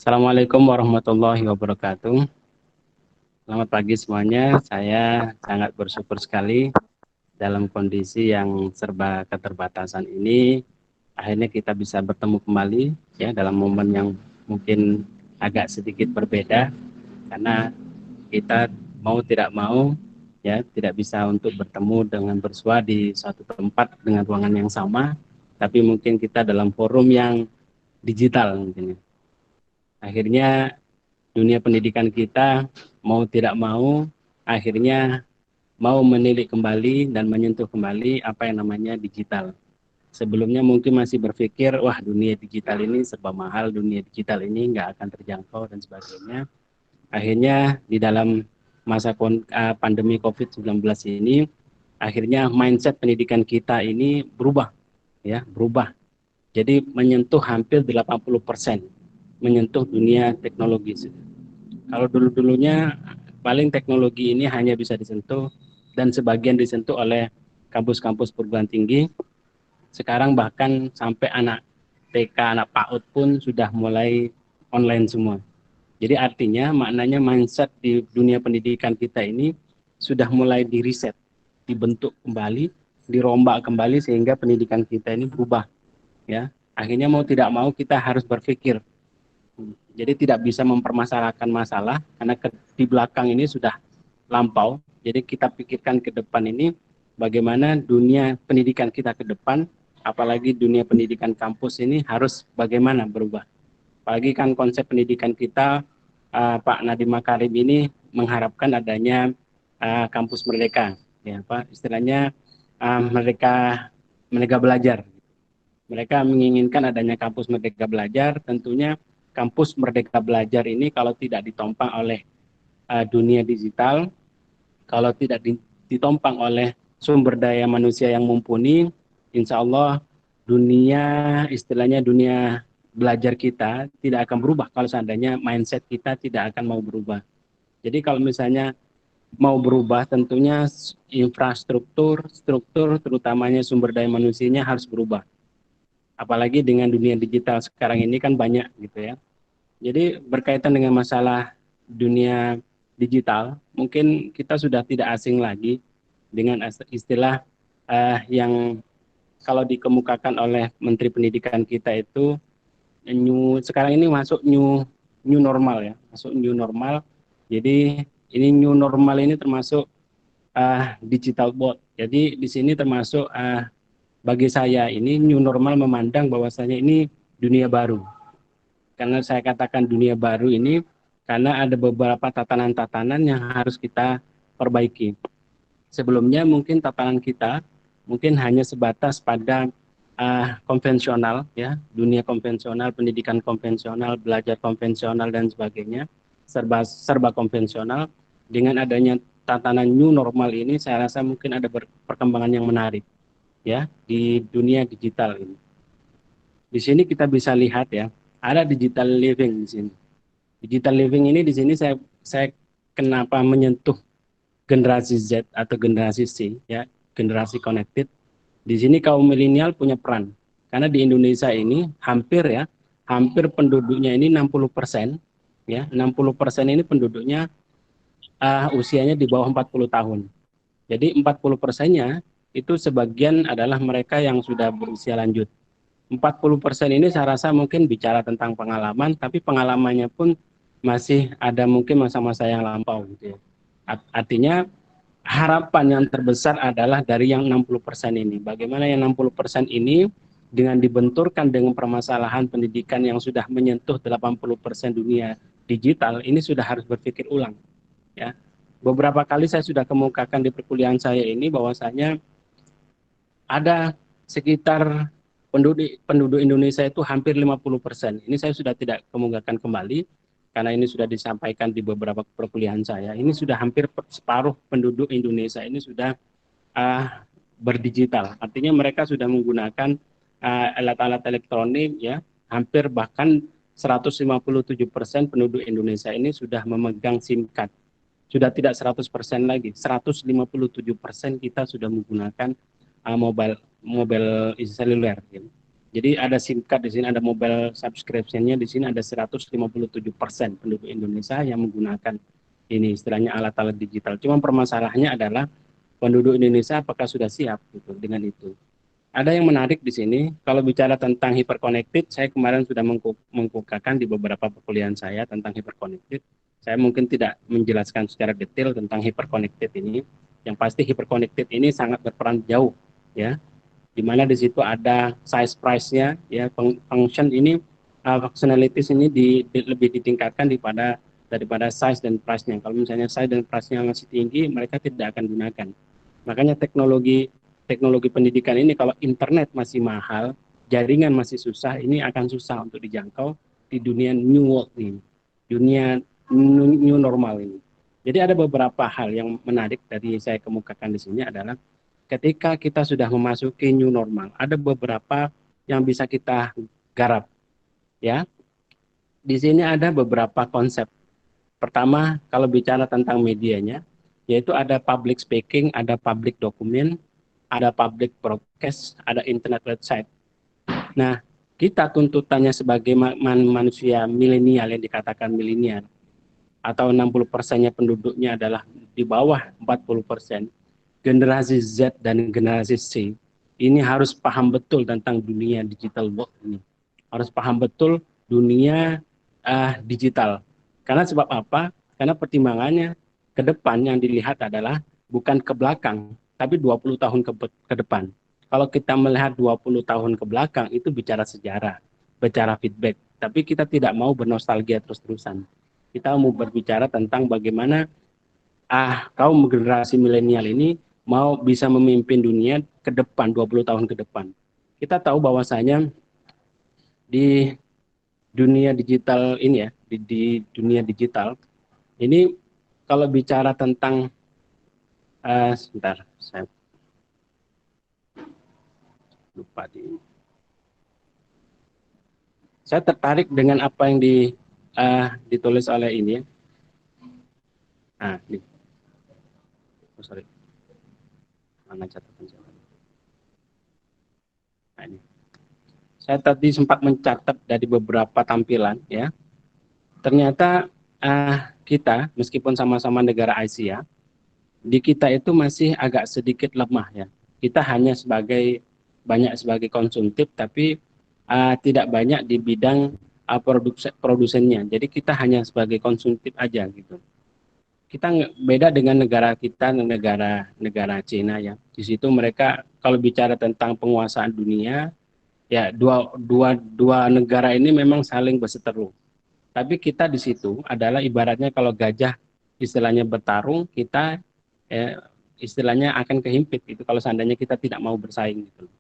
Assalamualaikum warahmatullahi wabarakatuh. Selamat pagi semuanya. Saya sangat bersyukur sekali dalam kondisi yang serba keterbatasan ini. Akhirnya kita bisa bertemu kembali ya dalam momen yang mungkin agak sedikit berbeda karena kita mau tidak mau ya tidak bisa untuk bertemu dengan bersua di suatu tempat dengan ruangan yang sama, tapi mungkin kita dalam forum yang digital mungkin ya. Akhirnya dunia pendidikan kita mau tidak mau akhirnya mau menilik kembali dan menyentuh kembali apa yang namanya digital. Sebelumnya mungkin masih berpikir, wah dunia digital ini serba mahal, dunia digital ini nggak akan terjangkau dan sebagainya. Akhirnya di dalam masa pandemi COVID-19 ini, akhirnya mindset pendidikan kita ini berubah, ya berubah. Jadi menyentuh hampir 80%, menyentuh dunia teknologi. Kalau dulu-dulunya paling teknologi ini hanya bisa disentuh dan sebagian disentuh oleh kampus-kampus perguruan tinggi. Sekarang bahkan sampai anak TK, anak PAUD pun sudah mulai online semua. Jadi artinya maknanya mindset di dunia pendidikan kita ini sudah mulai diriset, dibentuk kembali, dirombak kembali sehingga pendidikan kita ini berubah. Ya, akhirnya mau tidak mau kita harus berpikir. Jadi tidak bisa mempermasalahkan masalah karena di belakang ini sudah lampau. Jadi kita pikirkan ke depan ini bagaimana dunia pendidikan kita ke depan, apalagi dunia pendidikan kampus ini harus bagaimana berubah. Apalagi kan konsep pendidikan kita Pak Nadiem Makarim ini mengharapkan adanya kampus merdeka, ya Pak istilahnya mereka mereka belajar. Mereka menginginkan adanya kampus Merdeka Belajar, tentunya kampus Merdeka Belajar ini kalau tidak ditompang oleh dunia digital, kalau tidak ditompang oleh sumber daya manusia yang mumpuni, insya Allah dunia, istilahnya dunia belajar kita tidak akan berubah kalau seandainya mindset kita tidak akan mau berubah. Jadi kalau misalnya mau berubah, tentunya infrastruktur, struktur, terutamanya sumber daya manusianya harus berubah. Apalagi dengan dunia digital sekarang ini kan banyak gitu ya. Jadi berkaitan dengan masalah dunia digital, mungkin kita sudah tidak asing lagi dengan istilah yang kalau dikemukakan oleh Menteri Pendidikan kita itu sekarang ini masuk new normal ya, masuk new normal. Jadi ini new normal ini termasuk digital board. Jadi di sini termasuk bagi saya ini new normal memandang bahwasanya ini dunia baru. Karena saya katakan dunia baru ini karena ada beberapa tatanan-tatanan yang harus kita perbaiki. Sebelumnya mungkin tatanan kita mungkin hanya sebatas pada konvensional ya, dunia konvensional, pendidikan konvensional, belajar konvensional dan sebagainya, serba serba konvensional. Dengan adanya tatanan new normal ini saya rasa mungkin ada perkembangan yang menarik ya di dunia digital ini. Di sini kita bisa lihat ya, ada digital living di sini. Digital living ini di sini saya kenapa menyentuh generasi Z atau generasi C ya, generasi connected. Di sini kaum milenial punya peran. Karena di Indonesia ini hampir penduduknya ini 60% ya, 60% ini penduduknya usianya di bawah 40 tahun. Jadi 40%-nya itu sebagian adalah mereka yang sudah berusia lanjut. 40% ini saya rasa mungkin bicara tentang pengalaman, tapi pengalamannya pun masih ada mungkin masa-masa yang lampau gitu ya. Artinya harapan yang terbesar adalah dari yang 60% ini. Bagaimana yang 60% ini dengan dibenturkan dengan permasalahan pendidikan yang sudah menyentuh 80% dunia digital, ini sudah harus berpikir ulang ya. Beberapa kali saya sudah kemukakan di perkuliahan saya ini bahwasanya ada sekitar penduduk Indonesia itu hampir 50%. Ini saya sudah tidak kemukakan kembali karena ini sudah disampaikan di beberapa perkuliahan saya. Ini sudah hampir separuh penduduk Indonesia ini sudah uh, berdigital. Artinya mereka sudah menggunakan alat-alat elektronik ya. Hampir bahkan 157% penduduk Indonesia ini sudah memegang SIM card. Sudah tidak 100% lagi, 157% kita sudah menggunakan mobile mobile seluler. Gitu. Jadi ada SIM card di sini, ada mobile subscription-nya di sini ada 157% penduduk Indonesia yang menggunakan ini istilahnya alat-alat digital. Cuma permasalahannya adalah penduduk Indonesia apakah sudah siap gitu dengan itu. Ada yang menarik di sini, kalau bicara tentang hyperconnected, saya kemarin sudah mengkukakan di beberapa perkuliahan saya tentang hyperconnected. Saya mungkin tidak menjelaskan secara detail tentang hyperconnected ini. Yang pasti hyperconnected ini sangat berperan jauh, ya. Di mana di situ ada size price-nya, ya, function ini, functionalities ini lebih ditingkatkan daripada size dan price-nya. Kalau misalnya size dan price-nya masih tinggi, mereka tidak akan gunakan. Makanya teknologi teknologi pendidikan ini kalau internet masih mahal, jaringan masih susah, ini akan susah untuk dijangkau di dunia new world ini, dunia new normal ini. Jadi ada beberapa hal yang menarik dari saya kemukakan di sini adalah ketika kita sudah memasuki new normal, ada beberapa yang bisa kita garap, ya. Di sini ada beberapa konsep. Pertama, kalau bicara tentang medianya, yaitu ada public speaking, ada public document, ada public broadcast, ada internet website. Nah, kita tuntutannya sebagai manusia milenial yang dikatakan milenial, atau 60%-nya penduduknya adalah di bawah 40%, generasi Z dan generasi C, ini harus paham betul tentang dunia digital world ini. Harus paham betul dunia digital. Karena sebab apa? Karena pertimbangannya ke depan yang dilihat adalah bukan ke belakang, tapi 20 tahun ke depan. Kalau kita melihat 20 tahun ke belakang, itu bicara sejarah, bicara feedback. Tapi kita tidak mau bernostalgia terus-terusan. Kita mau berbicara tentang bagaimana kaum generasi milenial ini mau bisa memimpin dunia ke depan 20 tahun ke depan. Kita tahu bahwasanya di dunia digital ini, ya, di dunia digital ini, kalau bicara tentang sebentar, saya lupa saya tertarik dengan apa yang ditulis oleh ini, ya. Ini, oh, sorry, mana catatan saya? Nah, ini. Saya tadi sempat mencatat dari beberapa tampilan, ya. Ternyata kita, meskipun sama-sama negara Asia, di kita itu masih agak sedikit lemah, ya. Kita hanya banyak sebagai konsumtif, tapi tidak banyak di bidang produsennya. Jadi kita hanya sebagai konsumtif aja gitu. Kita beda dengan negara kita, negara Cina, ya. Di situ mereka kalau bicara tentang penguasaan dunia, ya, dua negara ini memang saling berseteru. Tapi kita di situ adalah ibaratnya kalau gajah istilahnya bertarung, kita istilahnya akan kehimpit itu kalau seandainya kita tidak mau bersaing gitu.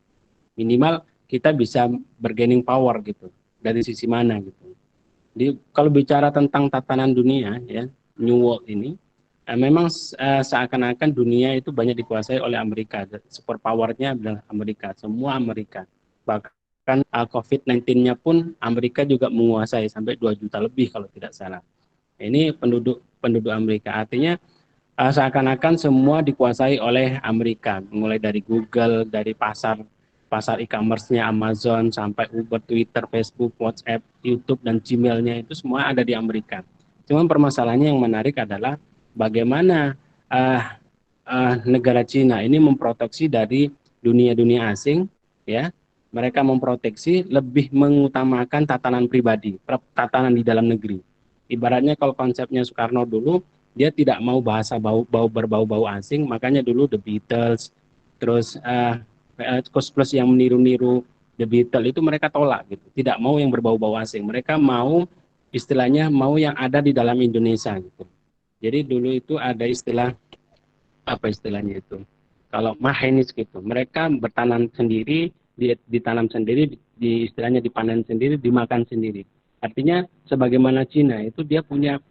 Minimal kita bisa bergaining power gitu dari sisi mana gitu. Jadi kalau bicara tentang tatanan dunia, ya, New World ini, memang seakan-akan dunia itu banyak dikuasai oleh Amerika. Super powernya adalah Amerika, semua Amerika. Bahkan COVID-19-nya pun Amerika juga menguasai sampai 2 juta lebih kalau tidak salah. Ini penduduk Amerika. Artinya seakan-akan semua dikuasai oleh Amerika, mulai dari Google, dari pasar e-commerce-nya Amazon, sampai Uber, Twitter, Facebook, WhatsApp, YouTube, dan Gmail-nya itu semua ada di Amerika. Cuman permasalahannya yang menarik adalah bagaimana negara Cina ini memproteksi dari dunia-dunia asing, ya. Mereka memproteksi, lebih mengutamakan tatanan pribadi, tatanan di dalam negeri. Ibaratnya kalau konsepnya Soekarno dulu, dia tidak mau bahasa berbau-bau asing, makanya dulu The Beatles, terus Plus yang meniru-niru The Beatles itu mereka tolak gitu, tidak mau yang berbau-bau asing, mereka mau istilahnya mau yang ada di dalam Indonesia gitu. Jadi dulu itu ada istilah, apa istilahnya itu, kalau mahenis gitu, mereka bertanam sendiri, ditanam sendiri, istilahnya dipanen sendiri, dimakan sendiri. Artinya sebagaimana Cina itu dia punya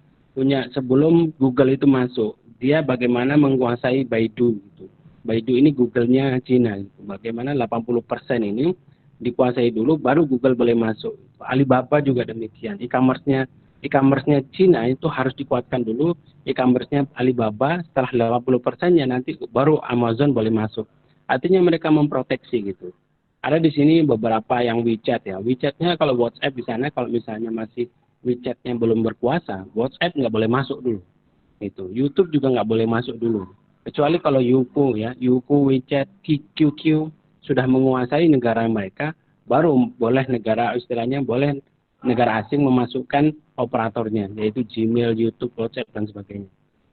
sebelum Google itu masuk, dia bagaimana menguasai Baidu gitu. Baidu ini Google-nya Cina gitu. Bagaimana 80% ini dikuasai dulu baru Google boleh masuk. Alibaba juga demikian. E-commerce-nya Cina itu harus dikuatkan dulu, e-commerce-nya Alibaba, setelah 80%-nya nanti baru Amazon boleh masuk. Artinya mereka memproteksi gitu. Ada di sini beberapa yang WeChat ya. WeChatnya kalau WhatsApp di sana kalau misalnya masih WeChatnya belum berkuasa, WhatsApp nggak boleh masuk dulu. Itu. YouTube juga nggak boleh masuk dulu. Kecuali kalau Youku ya, Youku, WeChat, QQ sudah menguasai negara mereka, baru boleh negara istilahnya boleh negara asing memasukkan operatornya, yaitu Gmail, YouTube, WhatsApp dan sebagainya.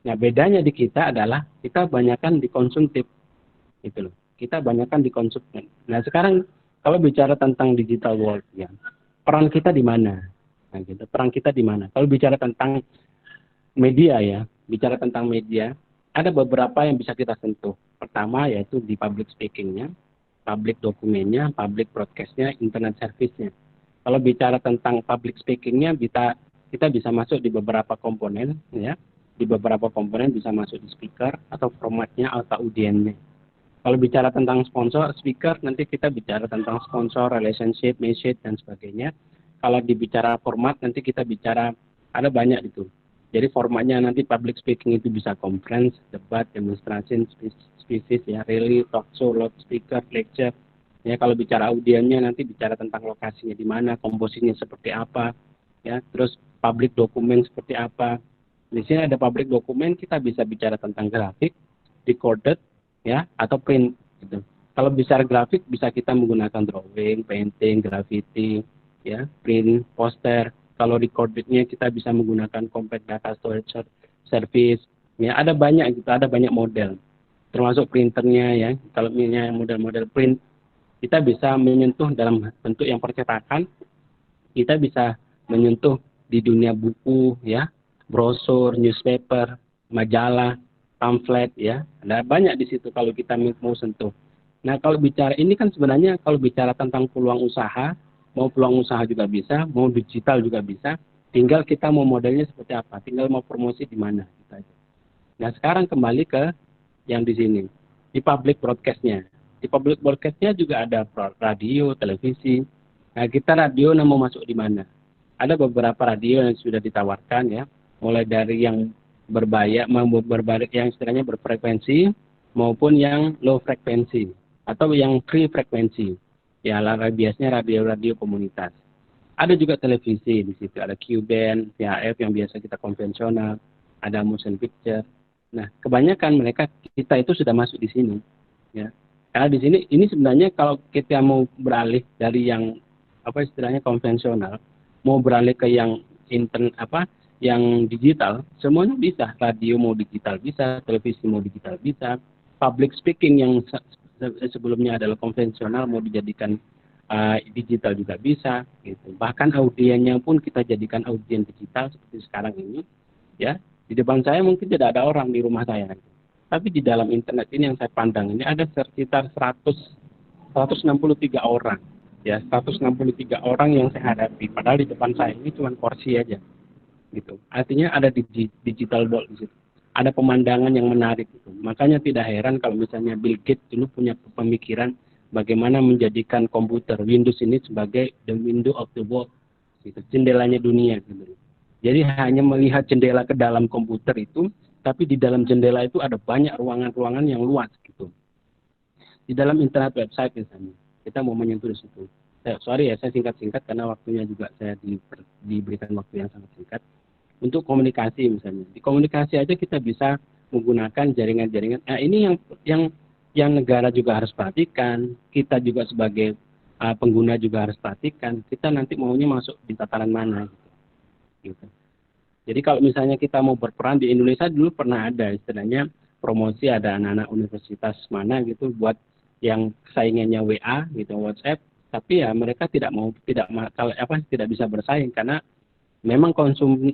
Nah bedanya di kita adalah kita banyakkan di konsumtif, itu loh. Kita banyakkan di konsumtif. Nah sekarang kalau bicara tentang digital world ya, peran kita di mana? Nah, gitu. Peran kita di mana? Kalau bicara tentang media ya, bicara tentang media, ada beberapa yang bisa kita sentuh. Pertama yaitu di public speakingnya, public dokumennya, public broadcastnya, internet service-nya. Kalau bicara tentang public speakingnya, kita bisa masuk di beberapa komponen, ya. Di beberapa komponen bisa masuk di speaker atau formatnya atau audiennya. Kalau bicara tentang sponsor, speaker, nanti kita bicara tentang sponsor, relationship, message, dan sebagainya. Kalau dibicara format, nanti kita bicara, ada banyak itu. Jadi formatnya nanti public speaking itu bisa conference, debat, demonstration, speeches, ya, rally, talk show, loudspeaker, lecture. Ya, kalau bicara audiennya nanti bicara tentang lokasinya di mana, komposisinya seperti apa, ya, terus public dokumen seperti apa. Di sini ada public dokumen, kita bisa bicara tentang grafik, recorded, ya, atau print gitu. Kalau bicara grafik bisa kita menggunakan drawing, painting, graffiti, ya, print, poster. Kalau recordednya kita bisa menggunakan compact data storage service. Ya, ada banyak gitu, ada banyak model. Termasuk printernya ya. Kalau misalnya model-model print kita bisa menyentuh dalam bentuk yang percetakan, kita bisa menyentuh di dunia buku ya, brosur, newspaper, majalah, pamflet ya. Ada banyak di situ kalau kita mau sentuh. Nah, kalau bicara ini kan sebenarnya kalau bicara tentang peluang usaha, mau peluang usaha juga bisa, mau digital juga bisa. Tinggal kita mau modelnya seperti apa, tinggal mau promosi di mana. Gitu. Nah, sekarang kembali ke yang di sini, di public broadcastnya. Di public broadcastnya juga ada radio, televisi. Nah, kita radio mau masuk di mana? Ada beberapa radio yang sudah ditawarkan ya, mulai dari yang berbayar, yang istilahnya berfrekuensi, maupun yang low frekuensi, atau yang free frekuensi. Ya, biasanya radio-radio komunitas. Ada juga televisi di situ, ada Q-band, VHF yang biasa kita konvensional, ada motion picture. Nah, kebanyakan kita itu sudah masuk di sini, ya. Karena di sini ini sebenarnya kalau kita mau beralih dari yang apa istilahnya konvensional, mau beralih ke yang yang digital, semuanya bisa. Radio mau digital bisa, televisi mau digital bisa, public speaking yang sebelumnya adalah konvensional mau dijadikan digital juga bisa, gitu. Bahkan audiennya pun kita jadikan audien digital seperti sekarang ini, ya. Di depan saya mungkin tidak ada orang di rumah saya, tapi di dalam internet ini yang saya pandang ini ada sekitar 163 orang, ya, 163 orang yang saya hadapi. Padahal di depan saya ini cuma kursi aja, gitu. Artinya ada di digital world di situ. Ada pemandangan yang menarik gitu. Makanya tidak heran kalau misalnya Bill Gates dulu punya pemikiran bagaimana menjadikan komputer Windows ini sebagai the window of the world, gitu, jendelanya dunia gitu. Jadi hanya melihat jendela ke dalam komputer itu, tapi di dalam jendela itu ada banyak ruangan-ruangan yang luas gitu. Di dalam internet website misalnya, kita mau menyentuh di situ. Sorry ya, saya singkat-singkat karena waktunya juga saya diberikan waktu yang sangat singkat. Untuk komunikasi misalnya, di komunikasi aja kita bisa menggunakan jaringan-jaringan. Nah, ini yang negara juga harus perhatikan, kita juga sebagai pengguna juga harus perhatikan. Kita nanti maunya masuk di tataran mana gitu. Jadi kalau misalnya kita mau berperan di Indonesia dulu pernah ada istilahnya promosi, ada anak-anak universitas mana gitu buat yang saingannya WA gitu, WhatsApp, tapi ya mereka tidak bisa bersaing karena memang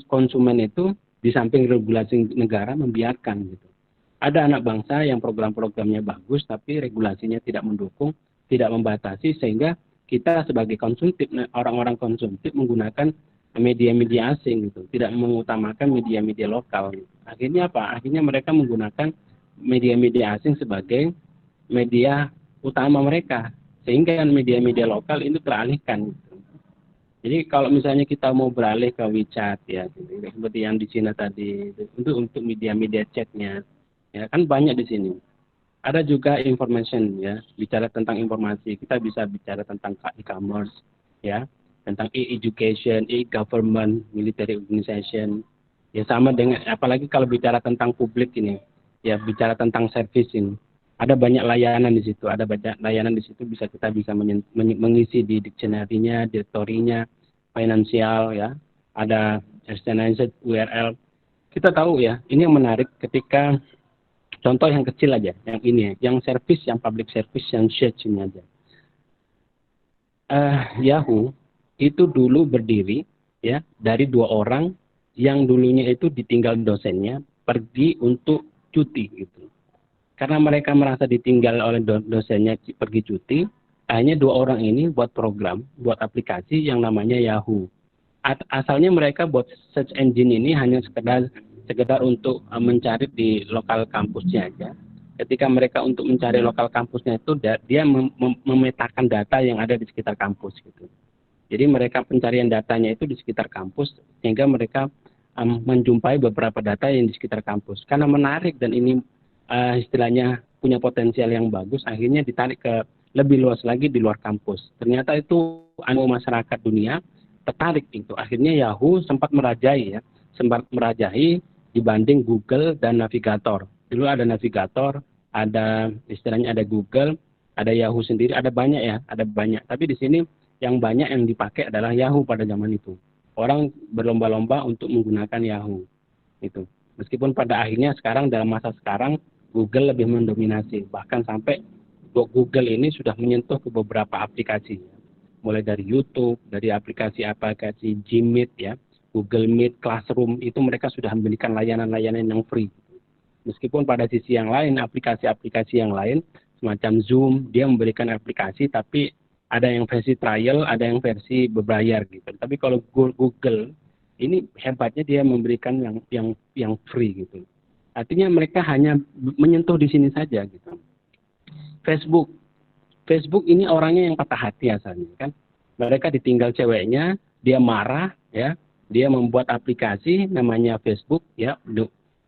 konsumen itu di samping regulasi negara membiarkan gitu. Ada anak bangsa yang program-programnya bagus tapi regulasinya tidak mendukung, tidak membatasi sehingga kita sebagai konsumtif, orang-orang konsumtif menggunakan media-media asing gitu, tidak mengutamakan media-media lokal. Gitu. Akhirnya apa? Akhirnya mereka menggunakan media-media asing sebagai media utama mereka, sehingga media-media lokal itu teralihkan. Gitu. Jadi kalau misalnya kita mau beralih ke WeChat ya, gitu, seperti yang di Cina tadi, untuk media-media chatnya, ya kan banyak di sini. Ada juga information ya, bicara tentang informasi. Kita bisa bicara tentang e-commerce ya, tentang e-education, e-government, military organization. Ya sama dengan apalagi kalau bicara tentang publik ini, ya bicara tentang service ini. Ada banyak layanan di situ, ada banyak layanan di situ kita bisa mengisi di dictionary-nya, directory-nya, finansial ya, ada externalized URL. Kita tahu ya, ini yang menarik ketika contoh yang kecil aja, yang ini, yang service, yang public service, yang search ini aja. Yahoo itu dulu berdiri ya dari 2 orang yang dulunya itu ditinggal dosennya pergi untuk cuti gitu. Karena mereka merasa ditinggal oleh dosennya pergi cuti, akhirnya 2 orang ini buat program, buat aplikasi yang namanya Yahoo. Asalnya mereka buat search engine ini hanya sekedar untuk mencari di lokal kampusnya aja. Ketika mereka untuk mencari lokal kampusnya itu dia memetakan data yang ada di sekitar kampus gitu. Jadi mereka pencarian datanya itu di sekitar kampus sehingga mereka menjumpai beberapa data yang di sekitar kampus. Karena menarik dan ini istilahnya punya potensial yang bagus, akhirnya ditarik ke lebih luas lagi di luar kampus. Ternyata itu masyarakat dunia tertarik itu. Akhirnya Yahoo sempat merajahi dibanding Google dan Navigator. Dulu ada Navigator, ada istilahnya ada Google, ada Yahoo sendiri, ada banyak ya, ada banyak. Tapi di sini yang banyak yang dipakai adalah Yahoo pada zaman itu. Orang berlomba-lomba untuk menggunakan Yahoo. Itu. Meskipun pada akhirnya sekarang dalam masa sekarang Google lebih mendominasi. Bahkan sampai Google ini sudah menyentuh ke beberapa aplikasi. Mulai dari YouTube, dari aplikasi-aplikasi Gmeet ya, Google Meet, Classroom, itu mereka sudah memberikan layanan-layanan yang free. Meskipun pada sisi yang lain, aplikasi-aplikasi yang lain, semacam Zoom, dia memberikan aplikasi, tapi ada yang versi trial, ada yang versi berbayar gitu. Tapi kalau Google, ini hebatnya dia memberikan yang free gitu. Artinya mereka hanya menyentuh di sini saja gitu. Facebook ini orangnya yang patah hati asalnya kan. Mereka ditinggal ceweknya, dia marah ya, dia membuat aplikasi namanya Facebook ya,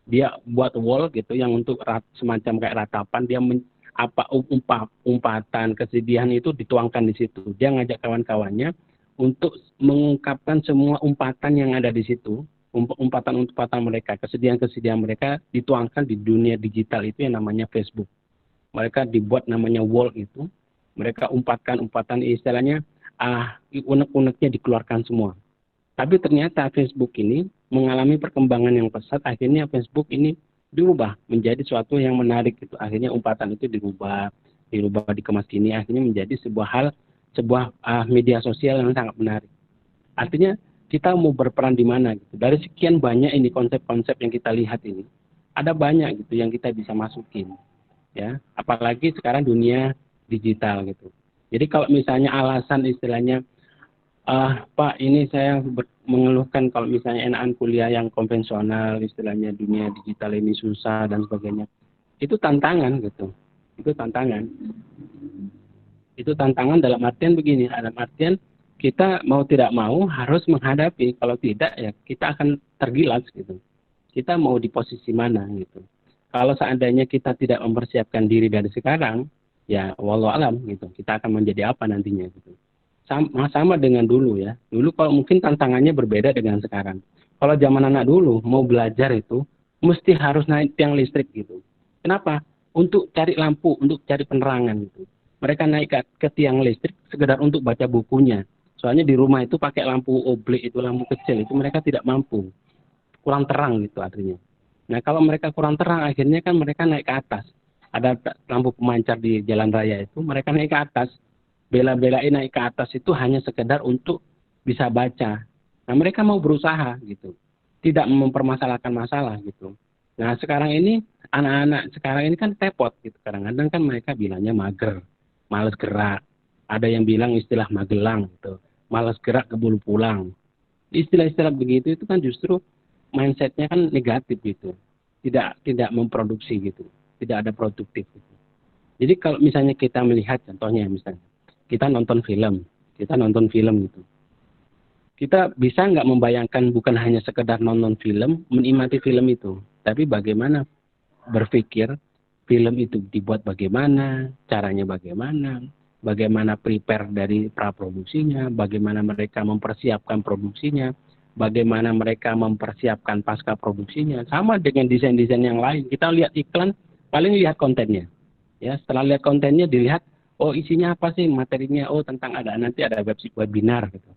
dia buat wall gitu yang untuk semacam kayak ratapan, dia umpatan kesedihan itu dituangkan di situ. Dia ngajak kawan-kawannya untuk mengungkapkan semua umpatan yang ada di situ, umpatan-umpatan mereka, kesedihan-kesedihan mereka dituangkan di dunia digital itu yang namanya Facebook. Mereka dibuat namanya wall itu. Mereka umpatan istilahnya unek-uneknya dikeluarkan semua. Tapi ternyata Facebook ini mengalami perkembangan yang pesat. Akhirnya Facebook ini diubah menjadi suatu yang menarik gitu. Akhirnya umpatan itu dirubah dikemas kini. Akhirnya menjadi sebuah media sosial yang sangat menarik. Artinya kita mau berperan di mana gitu. Dari sekian banyak ini konsep-konsep yang kita lihat ini, ada banyak gitu yang kita bisa masukin. Ya, apalagi sekarang dunia digital gitu. Jadi kalau misalnya alasan istilahnya, Pak ini saya mengeluhkan kalau misalnya enakan kuliah yang konvensional, istilahnya dunia digital ini susah dan sebagainya. Itu tantangan gitu. Itu tantangan. Itu tantangan dalam artian begini, dalam artian kita mau tidak mau harus menghadapi, kalau tidak ya kita akan tergilas gitu. Kita mau di posisi mana gitu. Kalau seandainya kita tidak mempersiapkan diri dari sekarang, ya wallahu alam gitu. Kita akan menjadi apa nantinya gitu. Sama dengan dulu ya. Dulu kalau mungkin tantangannya berbeda dengan sekarang. Kalau zaman anak dulu mau belajar itu mesti harus naik tiang listrik gitu. Kenapa? Untuk cari lampu, untuk cari penerangan gitu. Mereka naik ke tiang listrik sekedar untuk baca bukunya. Soalnya di rumah itu pakai lampu oblik itu, lampu kecil itu mereka tidak mampu. Kurang terang gitu artinya. Nah kalau mereka kurang terang akhirnya kan mereka naik ke atas. Ada lampu pemancar di jalan raya itu, mereka naik ke atas. Bela-belain naik ke atas itu hanya sekedar untuk bisa baca. Nah mereka mau berusaha gitu. Tidak mempermasalahkan masalah gitu. Nah sekarang ini anak-anak sekarang ini kan tepot gitu. Kadang-kadang kan mereka bilangnya mager, males gerak. Ada yang bilang istilah magelang gitu. Males gerak keburu pulang. Istilah-istilah begitu itu kan justru mindsetnya kan negatif gitu. Tidak memproduksi gitu. Tidak ada produktif gitu. Jadi kalau misalnya kita melihat contohnya misalnya kita nonton film gitu. Kita bisa nggak membayangkan bukan hanya sekedar nonton film, menikmati film itu, tapi bagaimana berpikir film itu dibuat bagaimana, caranya bagaimana, bagaimana prepare dari praproduksinya, bagaimana mereka mempersiapkan produksinya, bagaimana mereka mempersiapkan pasca produksinya. Sama dengan desain-desain yang lain. Kita lihat iklan, paling lihat kontennya. Ya, setelah lihat kontennya dilihat, oh isinya apa sih materinya? Oh tentang nanti ada webinar gitu.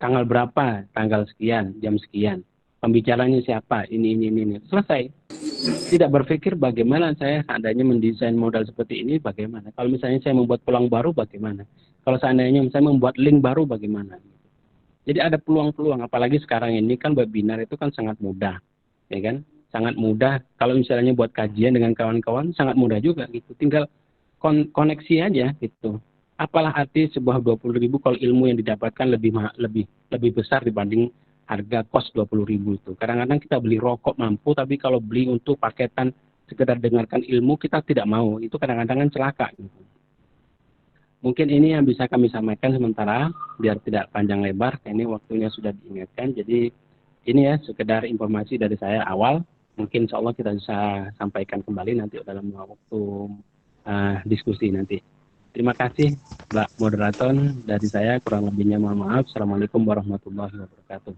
Tanggal berapa? Tanggal sekian, jam sekian. Pembicaranya siapa? Ini. Selesai. Tidak berpikir bagaimana saya seandainya mendesain modal seperti ini, bagaimana. Kalau misalnya saya membuat peluang baru, bagaimana. Kalau seandainya saya membuat link baru, bagaimana. Jadi ada peluang-peluang, apalagi sekarang ini kan webinar itu kan sangat mudah. Ya kan? Sangat mudah. Kalau misalnya buat kajian dengan kawan-kawan, sangat mudah juga gitu. Tinggal koneksi aja gitu. Apalah arti sebuah 20.000 kalau ilmu yang didapatkan lebih besar dibanding harga kos 20.000 itu. Kadang-kadang kita beli rokok mampu, tapi kalau beli untuk paketan sekedar dengarkan ilmu kita tidak mau. Itu kadang-kadang kan celaka gitu. Mungkin ini yang bisa kami sampaikan sementara biar tidak panjang lebar. Ini waktunya sudah diingatkan. Jadi ini ya sekedar informasi dari saya awal. Mungkin insya Allah kita bisa sampaikan kembali nanti dalam waktu diskusi nanti. Terima kasih Mbak Moderator, dari saya kurang lebihnya mohon maaf. Assalamualaikum warahmatullahi wabarakatuh.